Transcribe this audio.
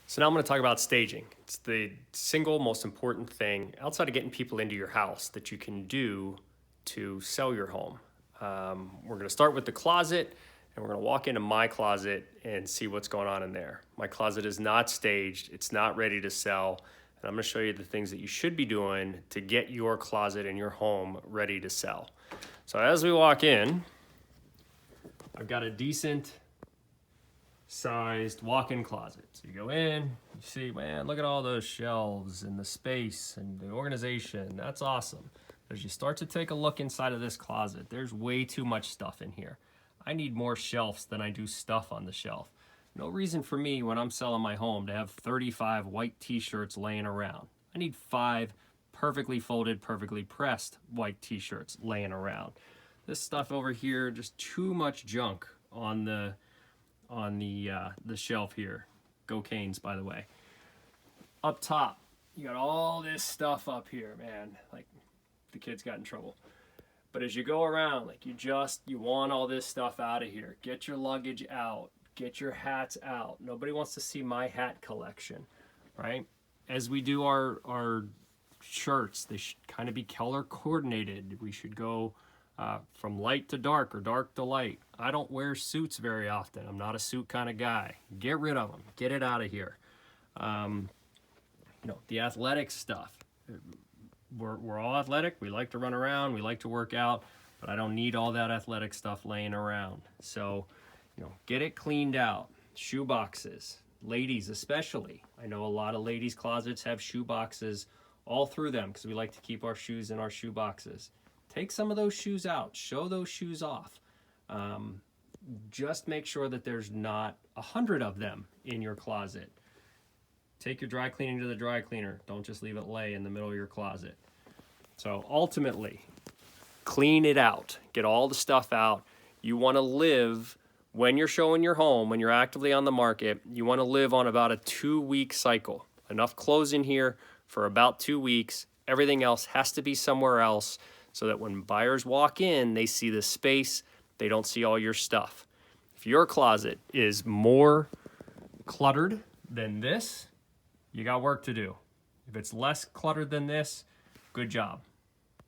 So now I'm going to talk about staging. It's the single most important thing outside of getting people into your house that you can do to sell your home. We're going to start with the closet, and we're going to walk into my closet and see what's going on in there. My closet is not staged. It's not ready to sell. And I'm going to show you the things that you should be doing to get your closet and your home ready to sell. So as we walk in, I've got a decent sized walk-in closet. So you go in, you see, man, look at all those shelves and the space and the organization. That's awesome. As you start to take a look inside of this closet, there's way too much stuff in here. I need more shelves than I do stuff on the shelf. No reason for me when I'm selling my home to have 35 white t-shirts laying around. I need 5 perfectly folded, perfectly pressed white t-shirts laying around. This stuff over here, just too much junk on the shelf here. Go Canes, by the way. Up top, you got all this stuff up here, man. Like, the kids got in trouble. But as you go around, like, you want all this stuff out of here. Get your luggage out. Get your hats out. Nobody wants to see my hat collection, right? As we do our shirts, they should kind of be color coordinated. We should go from light to dark or dark to light. I don't wear suits very often. I'm not a suit kind of guy. Get rid of them. Get it out of here. The athletic stuff. We're all athletic. We like to run around. We like to work out. But I don't need all that athletic stuff laying around. So, get it cleaned out. Shoe boxes. Ladies especially. I know a lot of ladies' closets have shoe boxes all through them because we like to keep our shoes in our shoe boxes. Take some of those shoes out. Show those shoes off. Just make sure that there's not 100 of them in your closet. Take your dry cleaning to the dry cleaner. Don't just leave it lay in the middle of your closet. So ultimately, clean it out. Get all the stuff out. You want to live, when you're showing your home, when you're actively on the market, you want to live on about a 2-week cycle. Enough clothes in here for about 2 weeks. Everything else has to be somewhere else, so that when buyers walk in, they see the space, they don't see all your stuff. If your closet is more cluttered than this, you got work to do. If it's less cluttered than this, good job.